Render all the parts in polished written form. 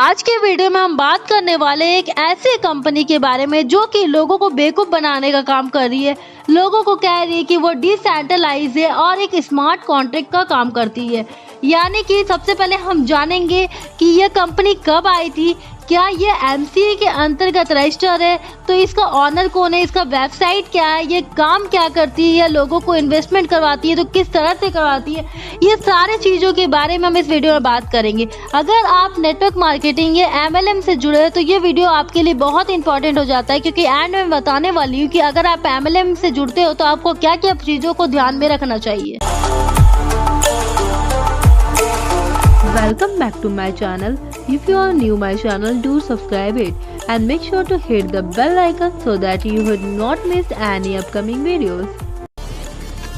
आज के वीडियो में हम बात करने वाले एक ऐसे कंपनी के बारे में जो कि लोगों को बेवकूफ़ बनाने का काम कर रही है। लोगों को कह रही है कि वो डिसेंट्रलाइज है और एक स्मार्ट कॉन्ट्रैक्ट का काम करती है। यानी कि सबसे पहले हम जानेंगे कि यह कंपनी कब आई थी, क्या ये एमसीए के अंतर्गत रजिस्टर है, तो इसका ऑनर कौन है, इसका वेबसाइट क्या है, ये काम क्या करती है, या लोगों को इन्वेस्टमेंट करवाती है तो किस तरह से करवाती है, ये सारे चीज़ों के बारे में हम इस वीडियो में बात करेंगे। अगर आप नेटवर्क मार्केटिंग या एमएलएम से जुड़े हैं तो ये वीडियो आपके लिए बहुत इंपॉर्टेंट हो जाता है, क्योंकि एंड में बताने वाली हूँ कि अगर आप एमएलएम से जुड़ते हो तो आपको क्या क्या चीज़ों को ध्यान में रखना चाहिए। Welcome back to my channel. If you are new my channel, do subscribe it and make sure to hit the bell icon so that you would not miss any upcoming videos.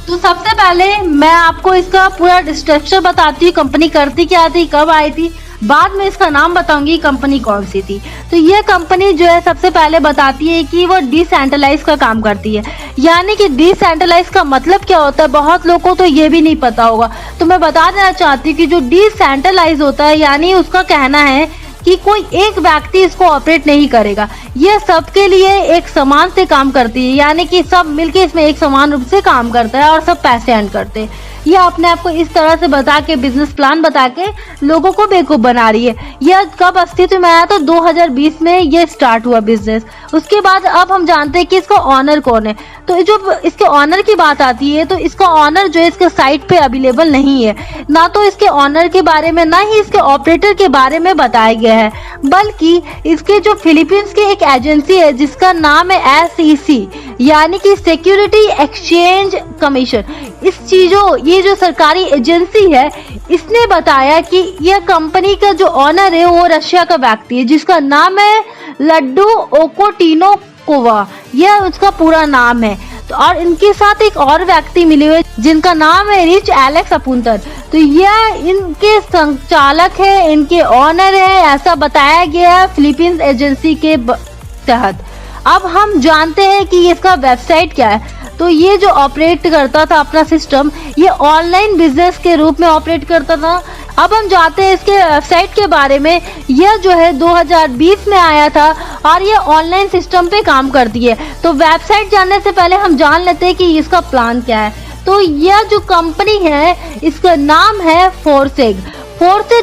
तो सबसे पहले मैं आपको इसका पूरा structure बताती हूँ, company करती क्या थी, कब आई थी, बाद में इसका नाम बताऊंगी कंपनी कौन सी थी। तो ये कंपनी जो है सबसे पहले बताती है कि वो डिसेंट्रलाइज का काम करती है। यानी कि डिसेंट्रलाइज का मतलब क्या होता है, बहुत लोगों को तो ये भी नहीं पता होगा। तो मैं बता देना चाहती हूँ कि जो डिसेंट्रलाइज होता है यानी उसका कहना है कि कोई एक व्यक्ति इसको ऑपरेट नहीं करेगा, ये सबके लिए एक समान से काम करती है। यानी कि सब मिलके इसमें एक समान रूप से काम करता है और सब पैसे अर्न करते हैं। ये अपने आप को इस तरह से बता के, बिजनेस प्लान बता के लोगों को बेवकूफ़ बना रही है। यह कब अस्तित्व में आया, तो 2020 में ये स्टार्ट हुआ बिजनेस। उसके बाद अब हम जानते हैं कि इसका ऑनर कौन है। तो जो इसके ऑनर की बात आती है तो इसका ऑनर जो है इसके साइट पे अवेलेबल नहीं है। ना तो इसके ऑनर के बारे में, ना ही इसके ऑपरेटर के बारे में बताया गया है, बल्कि इसके जो फिलीपींस की एक एजेंसी है जिसका नाम है SEC यानी कि सिक्योरिटी एक्सचेंज कमीशन, इस चीज़ों ये जो सरकारी एजेंसी है इसने बताया कि यह कंपनी का जो ऑनर है वो रशिया का व्यक्ति है जिसका नाम है लड्डू ओकोटिनोकोवा, यह उसका पूरा नाम है। तो और इनके साथ एक और व्यक्ति मिले हुए जिनका नाम है रिच एलेक्स अपुंतर। तो यह इनके संचालक है, इनके ऑनर है, ऐसा बताया गया है फिलीपींस एजेंसी के तहत। अब हम जानते हैं कि इसका वेबसाइट क्या है। तो ये जो ऑपरेट करता था अपना सिस्टम, ये ऑनलाइन बिजनेस के रूप में ऑपरेट करता था। अब हम जानते हैं इसके वेबसाइट के बारे में। यह जो है 2020 में आया था और ये ऑनलाइन सिस्टम पे काम करती है। तो वेबसाइट जानने से पहले हम जान लेते हैं कि इसका प्लान क्या है। तो यह जो कंपनी है इसका नाम है फोरसेग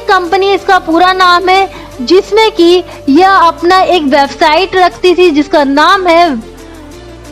कंपनी, इसका पूरा नाम है, जिसमें कि यह अपना एक वेबसाइट रखती थी जिसका नाम है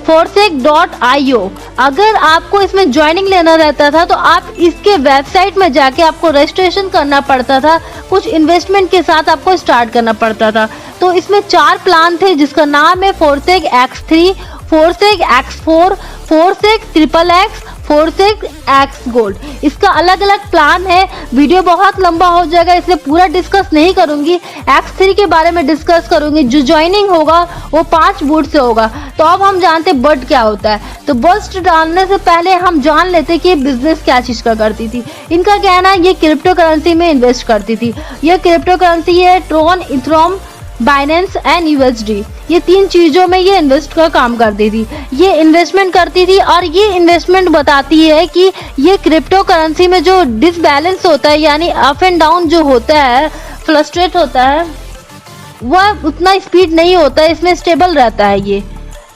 forsec.io। अगर आपको इसमें ज्वाइनिंग लेना रहता था तो आप इसके वेबसाइट में जाके आपको रजिस्ट्रेशन करना पड़ता था, कुछ इन्वेस्टमेंट के साथ आपको स्टार्ट करना पड़ता था। तो इसमें 4 प्लान थे जिसका नाम है forsec X3, forsec X4, forsec XXX, forsec X gold. इसका अलग अलग प्लान है, वीडियो बहुत लंबा हो जाएगा इसलिए पूरा डिस्कस नहीं करूंगी। X3 के बारे में डिस्कस करूंगी। जो ज्वाइनिंग होगा वो 5 वुड से होगा। तो अब हम जानते हैं बर्ड क्या होता है। तो बर्ड डालने से पहले हम जान लेते हैं कि बिजनेस क्या चीज का करती थी। इनका कहना है ये क्रिप्टो करेंसी में इन्वेस्ट करती थी। यह क्रिप्टो करेंसी है Tron, Ethereum, Binance and USD, ये 3 चीज़ों में ये इन्वेस्ट का काम करती थी। ये इन्वेस्टमेंट करती थी और ये इन्वेस्टमेंट बताती है कि ये क्रिप्टो करेंसी में जो डिसबैलेंस होता है यानी अप एंड डाउन जो होता है, फ्लस्ट्रेट होता है, वह उतना स्पीड नहीं होता है, इसमें स्टेबल रहता है ये।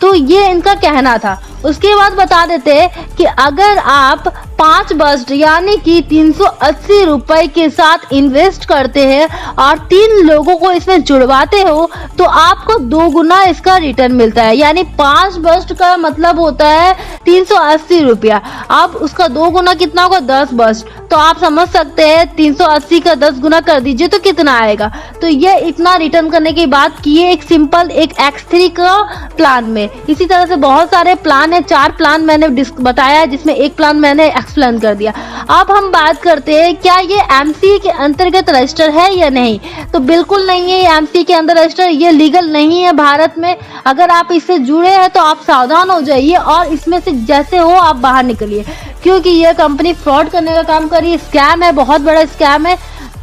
तो ये इनका कहना था। उसके बाद बता देते हैं कि अगर आप 5 बस्ट यानी कि 380 रुपए के साथ इन्वेस्ट करते हैं और 3 लोगों को इसमें जुड़वाते हो तो आपको 2 गुना इसका रिटर्न मिलता है। यानी 5 बस्ट का मतलब होता है 380 रुपया। अब उसका 2 गुना कितना होगा, 10 बस्ट। तो आप समझ सकते हैं 380 का 10 गुना कर दीजिए तो कितना आएगा। तो ये इतना रिटर्न करने की बात की है एक सिंपल एक X3 का प्लान में। इसी तरह से बहुत सारे प्लान है, 4 प्लान मैंने बताया जिसमें एक प्लान मैंने एक्सप्लेन कर दिया। अब हम बात करते हैं क्या ये एमसीए के अंतर्गत रजिस्टर है या नहीं। तो बिल्कुल नहीं है, ये एमसीए के अंदर रजिस्टर, ये लीगल नहीं है भारत में। अगर आप इससे जुड़े हैं तो आप सावधान हो जाइए और इसमें से जैसे हो आप बाहर निकलिए, क्योंकि ये कंपनी फ्रॉड करने का काम कर रही है। स्कैम है, बहुत बड़ा स्कैम है।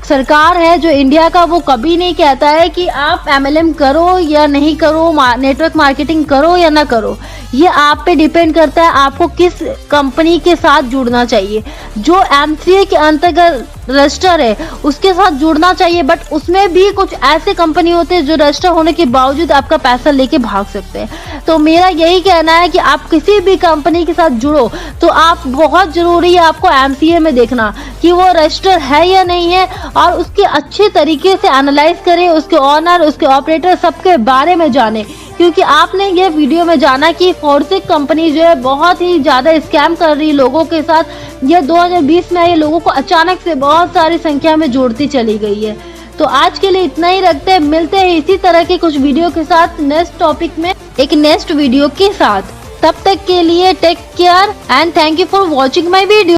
सरकार है जो इंडिया का, वो कभी नहीं कहता है कि आप MLM करो या नहीं करो, नेटवर्क मार्केटिंग करो या ना करो। ये आप पे डिपेंड करता है आपको किस कंपनी के साथ जुड़ना चाहिए। जो MCA के अंतर्गत रजिस्टर है उसके साथ जुड़ना चाहिए, बट उसमें भी कुछ ऐसे कंपनी होते हैं जो रजिस्टर होने के बावजूद आपका पैसा लेके भाग सकते हैं। तो मेरा यही कहना है कि आप किसी भी कंपनी के साथ जुड़ो तो आप बहुत जरूरी है आपको MCA में देखना कि वो रजिस्टर है या नहीं है, और उसके अच्छे तरीके से एनालाइज करें, उसके ऑनर, उसके ऑपरेटर सबके बारे में जाने। क्योंकि आपने ये वीडियो में जाना कि फोर्सिक कंपनी जो है बहुत ही ज़्यादा स्कैम कर रही है लोगों के साथ। ये 2020 में ये लोगों को अचानक से बहुत सारी संख्या में जोड़ती चली गई है। तो आज के लिए इतना ही रखते हैं, मिलते हैं इसी तरह के कुछ वीडियो के साथ नेक्स्ट टॉपिक में एक नेक्स्ट वीडियो के साथ। तब तक के लिए take care and thank you for watching my video.